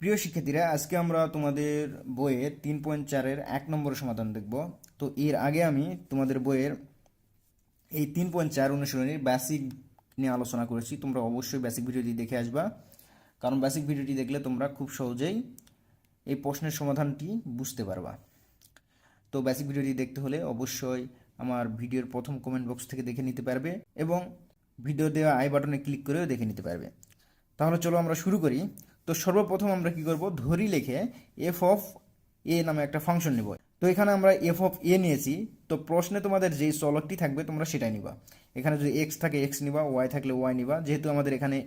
প্রিয় শিক্ষার্থীরা, আজকে আমরা তোমাদের বইয়ের 3.4-এর 1 নম্বর সমাধান দেখব। তো এর আগে আমি তোমাদের বইয়ের এই 3.4 অনুশীলনীর বেসিক নিয়ে আলোচনা করেছি। তোমরা অবশ্যই বেসিক ভিডিওটি দেখে আসবা, কারণ বেসিক ভিডিওটি দেখলে তোমরা খুব সহজেই এই প্রশ্নের সমাধানটি বুঝতে পারবা। তো বেসিক ভিডিওটি দেখতে হলে অবশ্যই আমার ভিডিওর প্রথম কমেন্ট বক্স থেকে দেখে নিতে পারবে এবং ভিডিও দেওয়া আই বাটনে ক্লিক করেও দেখে নিতে পারবে। তাহলে চলো আমরা শুরু করি। তো সর্বপ্রথম আমরা কি করব, ধরি লিখে এফ অফ এ নামে একটা ফাংশন নিব। তো এখানে আমরা এফ অফ এ নিয়েছি। তো প্রশ্নে তোমাদের যেই চলকটি থাকবে তোমরা সেটাই নিবা। এখানে যদি এক্স থাকে এক্স নিবা, ওয়াই থাকলে ওয়াই নিবা। যেহেতু আমাদের এখানে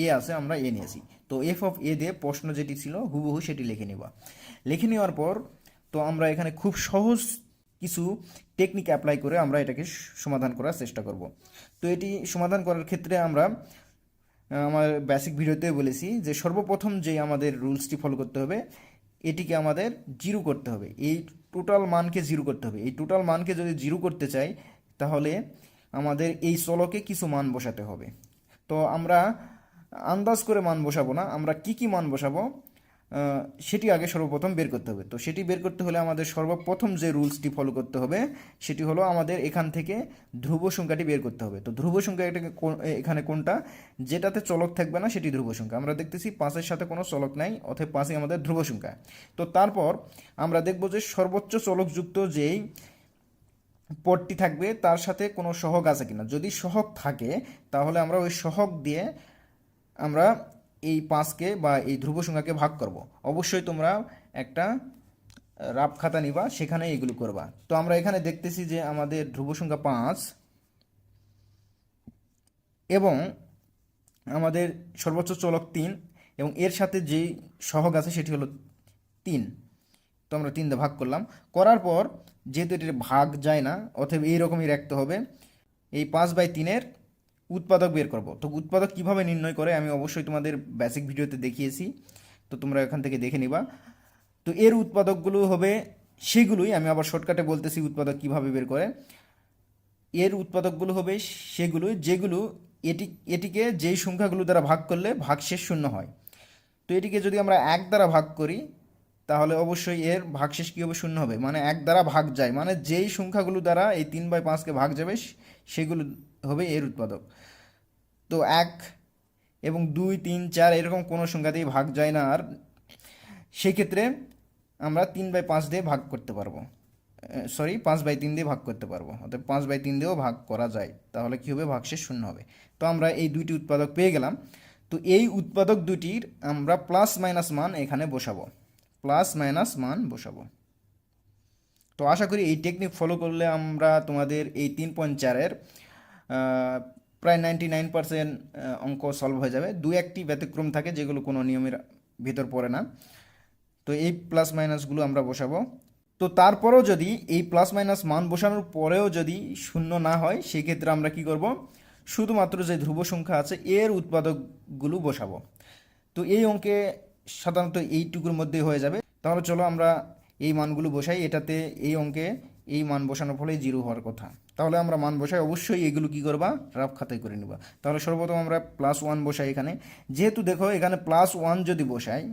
এ আছে, আমরা এ নিয়েছি। তো এফ অফ এ দিয়ে প্রশ্ন যেটি ছিল হুবহু সেটি লিখে নিবা। লিখে নেওয়ার পর তো আমরা এখানে খুব সহজ কিছু টেকনিক অ্যাপ্লাই করে আমরা এটাকে সমাধান করার চেষ্টা করব। তো এটি সমাধান করার ক্ষেত্রে আমরা আমার বেসিক ভিডিওতে বলেছি যে সর্বপ্রথম যে আমাদের রুলসটি ফলো করতে হবে, এটিকে আমাদের জিরো করতে হবে। এই টোটাল মানকে জিরো করতে হবে। এই টোটাল মানকে যদি জিরো করতে চাই তাহলে আমাদের এই চলকে কিছু মান বসাতে হবে। তো আমরা আন্দাজ করে মান বসাবো না, আমরা কি কি মান বসাবো সেটি আগে সর্বপ্রথম বের করতে হবে। তো সেটি বের করতে হলে আমাদের সর্বপ্রথম যে রুলসটি ফলো করতে হবে সেটি হলো আমাদের এখান থেকে ধ্রুব সংখ্যাটি বের করতে হবে। তো ধ্রুব সংখ্যা এখানে কোনটা, যেটাতে চলক থাকবে না সেটি ধ্রুব সংখ্যা। আমরা দেখতেছি 5-এর সাথে কোনো চলক নাই, অতএব 5ই আমাদের ধ্রুব সংখ্যা। তো তারপর আমরা দেখব যে সর্বোচ্চ চলকযুক্ত যেই পদটি থাকবে তার সাথে কোনো সহগ আছে কিনা। যদি সহগ থাকে তাহলে আমরা ওই সহগ দিয়ে আমরা এই 5কে বা এই ধ্রুব সংখ্যাকে ভাগ করব। অবশ্যই তোমরা একটা রাফ খাতা নিবা, সেখানে এগুলো করবা। তো আমরা এখানে দেখতেছি যে আমাদের ধ্রুব সংখ্যা 5 এবং আমাদের সর্বোচ্চ চলক 3 এবং এর সাথে যেই সহগ আছে সেটি হলো 3। তো আমরা 3 দিয়ে ভাগ করলাম। করার পর যেহেতু এটির ভাগ যায় না, অতএব এইরকমই রাখতে হবে। এই 5/3-এর উৎপাদক বের করব। তো উৎপাদক কিভাবে নির্ণয় করে আমি অবশ্যই তোমাদের বেসিক ভিডিওতে দেখিয়েছি, তো তোমরা এখান থেকে দেখে নিবা। তো এর উৎপাদকগুলো হবে সেগুলোই, আমি আবার শর্টকাটে বলতেছি উৎপাদক কিভাবে বের করে। এর উৎপাদকগুলো হবে সেগুলোই যেগুলো এটিকে যেই সংখ্যাগুলো দ্বারা ভাগ করলে ভাগশেষ শূন্য হয়। তো এটিকে যদি আমরা 1 দ্বারা ভাগ করি তাহলে অবশ্যই এর ভাগশেষ কী হবে, শূন্য হবে। মানে 1 দ্বারা ভাগ যায়, মানে যেই সংখ্যাগুলো দ্বারা এই 3/5কে ভাগ যাবে সেগুলো হবে এর উৎপাদক। তো 1 এবং 2, 3, 4 এরকম কোনো সংখ্যা দিয়ে ভাগ যায় না, আর সেই ক্ষেত্রে আমরা 3/5 দিয়ে ভাগ করতে পারবো। 5/3 দিয়ে ভাগ করতে পারবো, অর্থাৎ 5/3 দিয়েও ভাগ করা যায়। তাহলে কী হবে, ভাগশেষ শূন্য হবে। তো আমরা এই দুইটি উৎপাদক পেয়ে গেলাম। তো এই উৎপাদক দুটির আমরা প্লাস মাইনাস মান এখানে বসাবো, প্লাস মাইনাস মান বসাবো। তো আশা করি এই টেকনিক ফলো করলে আমরা তোমাদের এই 3.4-এর প্রায় 99% অঙ্ক সলভ হয়ে যাবে। দু একটি ব্যতিক্রম থাকে যেগুলো কোনো নিয়মের ভিতর পড়ে না। তো এই প্লাস মাইনাসগুলো আমরা বসাবো। তো তারপরেও যদি এই প্লাস মাইনাস মান বসানোর পরেও যদি শূন্য না হয়, সেই ক্ষেত্রে আমরা কি করব, শুধুমাত্র যে ধ্রুব সংখ্যা আছে এর উৎপাদকগুলো বসাবো। তো এই অঙ্কে সাধারণত এইটুকুর মধ্যেই হয়ে যাবে। তাহলে চলো আমরা এই মানগুলো বসাই। এটাতে এই অঙ্কে এই মান বসানোর ফলে জিরো হওয়ার কথা। তাহলে আমরা মান বসাই, অবশ্যই এগুলো কি করবা, রাফ খাতায় করে নিবা। তাহলে সর্বপ্রথম আমরা +1 বসাই এখানে। যেহেতু দেখো এখানে +1 যদি বসাই,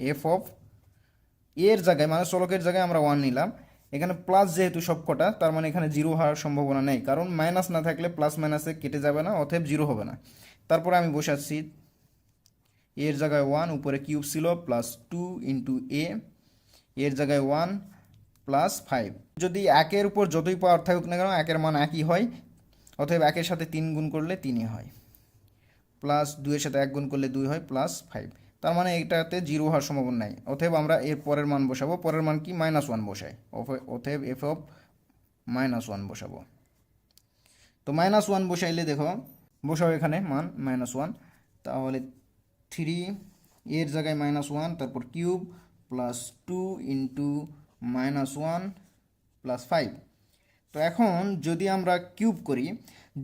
এফ অফ এর জায়গায় মানে চলকের জায়গায় আমরা 1 নিলাম। এখানে প্লাস যেহেতু সবকটা, তার মানে এখানে জিরো হওয়ার সম্ভাবনা নেই, কারণ মাইনাস না থাকলে প্লাস মাইনাসে কেটে যাবে না, অতএব জিরো হবে না। তারপরে আমি বসাচ্ছি এর জায়গায় 1, উপরে কিউব ছিল, +2 ইন্টু এ, এর জায়গায় 1 +5। যদি একের উপর যতই পাওয়ার থাকুক না কেন একের মান একই হয়, অতএব একের সাথে 3 গুণ করলে 3ই হয়, +2-এর সাথে 1 গুণ করলে 2 হয়, +5। তার মানে এটাতে জিরো হওয়ার সম্ভাবনা নাই, অতএব আমরা এর পরের মান বসাবো। পরের মান কি, -1 বসাই, অতএব এফ অফ -1 বসাবো। তো -1 বসাইলে দেখো, বসাও এখানে মান -1, তাহলে 3 এর জায়গায় -1, তারপর কিউব, +2 ইন্টু -1 +5। তো এখন যদি আমরা কিউব করি,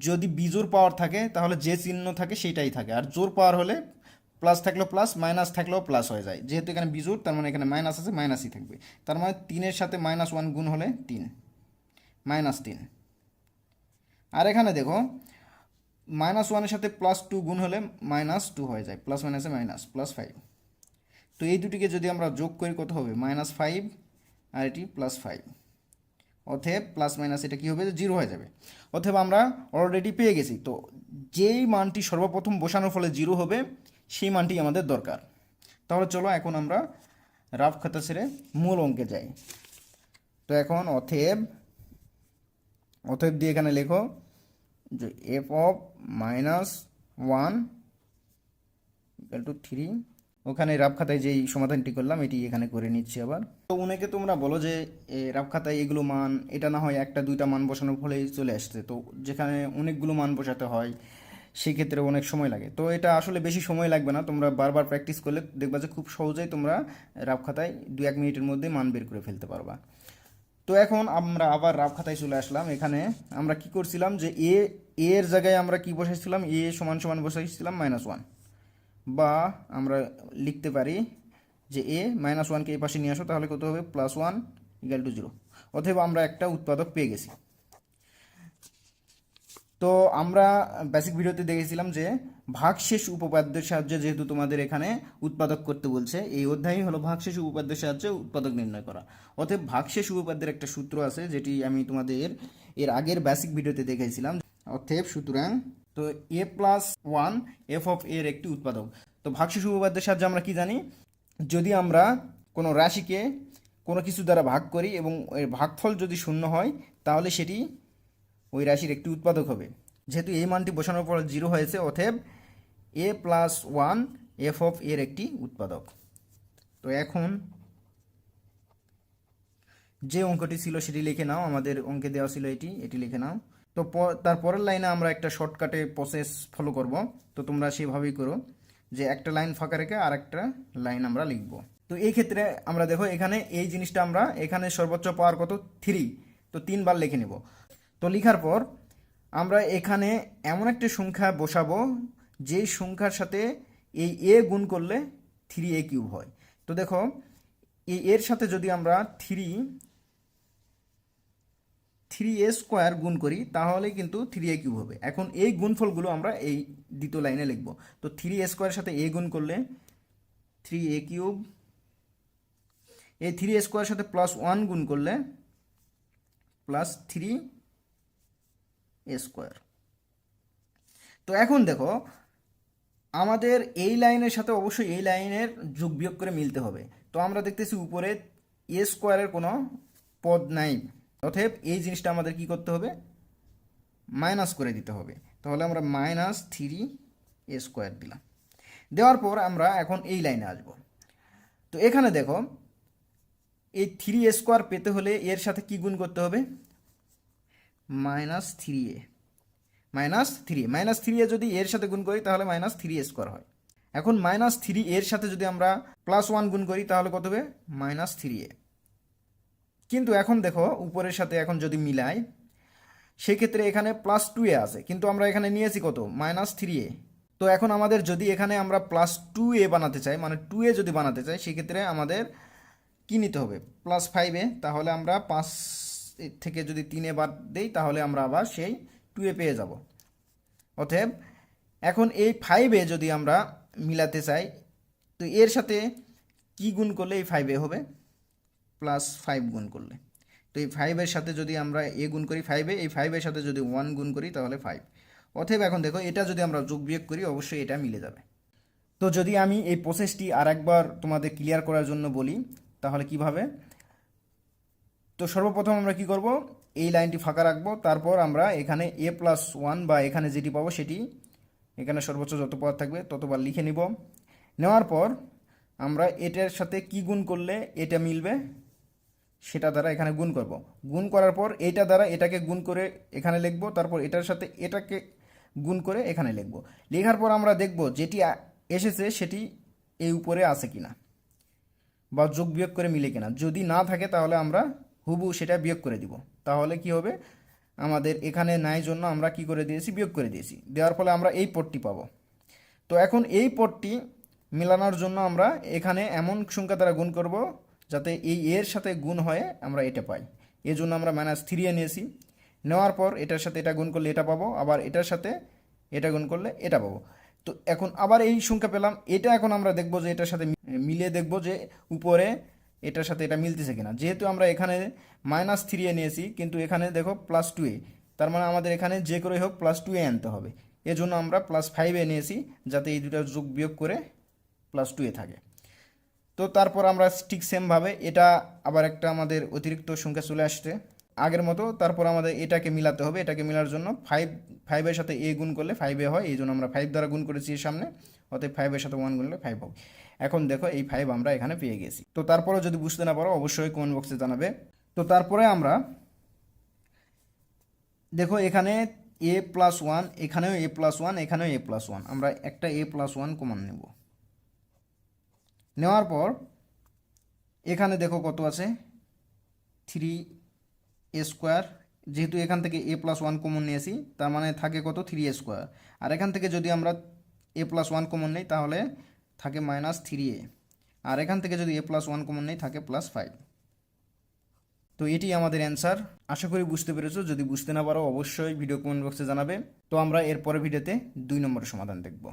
যদি বিজোড় পাওয়ার থাকে তাহলে যে চিহ্ন থাকে সেটাই থাকে, আর জোড় পাওয়ার হলে প্লাস থাকলেও প্লাস, মাইনাস থাকলেও প্লাস হয়ে যায়। যেহেতু এখানে বিজোড়, তার মানে এখানে মাইনাস আছে, মাইনাসই থাকবে। তার মানে 3-এর সাথে -1 গুণ হলে 3, -3। আর এখানে দেখো -1-এর সাথে +2 গুণ হলে -2 হয়ে যায়, প্লাস মাইনাসে মাইনাস, +5। তো এই দুটিকে যদি আমরা যোগ করি কত হবে -5 আর এটি +5, অতএব প্লাস মাইনাস এটা কী হবে, 0 হয়ে যাবে। অতএব আমরা অলরেডি পেয়ে গেছি। তো যেই মানটি সর্বপ্রথম বসানোর ফলে 0 হবে সেই মানটি আমাদের দরকার। তাহলে চলো এখন আমরা রাফ খাতা ছেড়ে মূল অঙ্কে যাই। তো এখন অতএব দিয়ে এখানে লেখো যে f(-1) = 3। ওখানে রাফ খাতায় যেই সমাধানটি করলাম এটি এখানে করে নিচ্ছি আবার। তো অনেকে তোমরা বলো যে রাফ খাতায় এগুলো মান, এটা না হয় একটা দুইটা মান বসানোর ফলেই চলে আসছে, তো যেখানে অনেকগুলো মান বসাতে হয় সেই ক্ষেত্রে অনেক সময় লাগে। তো এটা আসলে বেশি সময় লাগবে না, তোমরা বারবার প্র্যাকটিস করলে দেখবা যে খুব সহজেই তোমরা রাফ খাতায় 2-1 মিনিটের মধ্যে মান বের করে ফেলতে পারবা। তো এখন আমরা আবার রাফ খাতায় চলে আসলাম। এখানে আমরা কি করছিলাম যে এর জায়গায় আমরা কি বসাইছিলাম, a = বসাইছিলাম -1, বা আমরা লিখতে পারি যে -1কে এই পাশে নিয়ে আসো, তাহলে কত হবে, +1 = 0। অথবা আমরা একটা উৎপাদক পেয়ে গেছি। তো আমরা বেসিক ভিডিওতে দেখেছিলাম যে ভাগশেষ উপপাদ্যের সাহায্যে, যেহেতু তোমাদের এখানে উৎপাদক করতে বলছে, এই অধ্যায়ই হলো ভাগশেষ উপপাদ্যের সাহায্যে উৎপাদক নির্ণয় করা। অতএব ভাগশেষ উপপাদ্যের একটা সূত্র আছে যেটি আমি তোমাদের এর আগের বেসিক ভিডিওতে দেখাইছিলাম। অতএব সুতরাং তো a+1 f(a) এর একটি উৎপাদক। তো ভাগশেষ উপপাদ্যের সাহায্যে আমরা কি জানি, যদি আমরা কোনো রাশিকে কোনো কিছু দ্বারা ভাগ করি এবং এর ভাগফল যদি 0 হয় তাহলে সেটি ওই রাশির একটি উৎপাদক হবে। যেহেতু এই মানটি বসানোর পর 0 হয়েছে, অতএব a+1 f(a) এর একটি উৎপাদক। তো এখন যে অঙ্কটি ছিল সেটি লিখে নাও, আমাদের অঙ্কে দেওয়া ছিল এটি লিখে নাও। তো তার পরের লাইনে আমরা একটা শর্টকাটে প্রসেস ফলো করব। তো তোমরা সেভাবেই করো যে একটা লাইন ফাঁকা রেখে আর একটা লাইন আমরা লিখব। তো এই ক্ষেত্রে আমরা দেখো এখানে এই জিনিসটা আমরা এখানে সর্বোচ্চ পাওয়ার কত, 3, তো 3 বার লিখে নেব। তো লেখার পর আমরা এখানে এমন একটা সংখ্যা বসাবো যেই সংখ্যার সাথে এই a গুণ করলে 3a³ হয়। তো দেখো এর সাথে যদি আমরা 3a² গুণ করি তাহলে কিন্তু 3a³ হবে। এখন এই গুণফলগুলো আমরা এই দ্বিতীয় লাইনে লিখব। তো 3a² সাথে a গুণ করলে 3a³, এই 3a² সাথে +1 গুণ করলে +3a²। তো এখন দেখো আমাদের এই লাইনের সাথে অবশ্যই এই লাইনের যোগ বিয়োগ করে মিলতে হবে। তো আমরা দেখতেছি উপরে a² এর কোনো পদ নাই, অতএব এই জিনিসটা আমাদের কি করতে হবে, মাইনাস করে দিতে হবে। তাহলে আমরা -3a² দিলাম। দেওয়ার পর আমরা এখন এই লাইনে আসব। তো এখানে দেখো এই 3a² পেতে হলে এর সাথে কি গুণ করতে হবে, -3a যদি এর সাথে গুণ করি তাহলে -3a² হয়। এখন -3 এর সাথে যদি আমরা +1 গুণ করি তাহলে কত হবে, -3a। কিন্তু এখন দেখো উপরের সাথে এখন যদি মিলাই সেক্ষেত্রে এখানে +2a আছে, কিন্তু আমরা এখানে নিয়েছি কত, -3a। তো এখন আমাদের যদি এখানে আমরা +2a বানাতে চাই, মানে 2a যদি বানাতে চাই, সেক্ষেত্রে আমাদের কি নিতে হবে, +5a। তাহলে আমরা 5 থেকে যদি 3a বাদ দেই তাহলে আমরা আবার সেই 2a পেয়ে যাব। অতএব এখন এই 5a যদি আমরা মিলাতে চাই, তো এর সাথে কি গুণ করলে এই 5a হবে, +5 গুণ করলে। তো এই 5 এর সাথে যদি আমরা a গুণ করি 5a, এই 5 এর সাথে যদি 1 গুণ করি তাহলে 5। অতএব এখন দেখো এটা যদি আমরা যোগ বিয়োগ করি অবশ্যই এটা মিলে যাবে। তো যদি আমি এই প্রসেসটি আর একবার তোমাদের ক্লিয়ার করার জন্য বলি তাহলে কিভাবে, তো সর্বপ্রথম আমরা কি করব, এই লাইনটি ফাঁকা রাখবো, তারপর আমরা এখানে a+1 বা এখানে যেটি পাবো সেটি এখানে সর্বোচ্চ যত পদ থাকবে ততবার লিখে নিব। নেওয়ার পর আমরা এটার সাথে কি গুণ করলে এটা মিলবে সেটা দ্বারা এখানে গুণ করব। গুণ করার পর এটা দ্বারা এটাকে গুণ করে এখানে লিখব, তারপর এটার সাথে এটাকে গুণ করে এখানে লিখব। লেখার পর আমরা দেখব যেটি এসেছে সেটি এই উপরে আছে কিনা বা যোগ বিয়োগ করে মিলে কিনা। যদি না থাকে তাহলে আমরা হুবহু সেটা বিয়োগ করে দিব। তাহলে কি হবে, আমাদের এখানে নাই জন্য আমরা কি করে দিয়েছি, বিয়োগ করে দিয়েছি। দেওয়ার ফলে আমরা এই পদটি পাবো। তো এখন এই পদটি মেলানোর জন্য আমরা এখানে এমন সংখ্যা দ্বারা গুণ করব যাতে এই এর সাথে গুণ হয়ে আমরা এটা পাই। এই জন্য আমরা -3 নিয়েছি। নেওয়ার পর এটার সাথে এটা গুণ করলে এটা পাবো, আবার এটার সাথে এটা গুণ করলে এটা পাবো। তো এখন আবার এই সংখ্যা পেলাম, এটা এখন আমরা দেখবো যে এটার সাথে মিলিয়ে দেখবো যে উপরে এটার সাথে এটা মিলতেছে কিনা। যেহেতু আমরা এখানে -3 এ নিয়েছি, কিন্তু এখানে দেখো +2 এ, তার মানে আমাদের এখানে যে করেই হোক +2 এ আনতে হবে। এজন্য আমরা +5 এ নিয়েছি, যাতে এই দুটো যোগ বিয়োগ করে +2 এ থাকে। তো তারপর আমরা ঠিক সেমভাবে এটা আবার একটা আমাদের অতিরিক্ত সংখ্যা চলে আসছে আগের মতো। তারপর আমাদের এটাকে মিলাতে হবে, এটাকে মিলার জন্য 5 এর সাথে এ গুণ করলে 5 এ হয়, এই জন্য আমরা 5 দ্বারা গুণ করেছি এর সামনে, অতএব 5 এর সাথে 1 গুণলে 5 হবে। এখন দেখো এই 5 আমরা এখানে পেয়ে গেছি। তো তারপরে যদি বুঝতে না পারো অবশ্যই কমেন্ট বক্সে জানাবে। তো তারপরে আমরা দেখো এখানে a+1, এখানেও a+1, এখানেও a+1, আমরা একটা a+1 কমন নেব। নেওয়ার পর এখানে দেখো কত আছে, 3a²। যেহেতু এখান থেকে a+1 কমন নিয়েছি, তার মানে থাকে কত, 3a²। আর এখান থেকে যদি আমরা a+1 কমন নেই তাহলে থাকে -3a। আর এখান থেকে যদি a+1 কমন নেই থাকে +5। তো এটি আমাদের অ্যান্সার। আশা করি বুঝতে পেরেছো। যদি বুঝতে না পারো অবশ্যই ভিডিও কমেন্ট বক্সে জানাবে। তো আমরা এর পরের ভিডিওতে 2 নম্বরের সমাধান দেখব।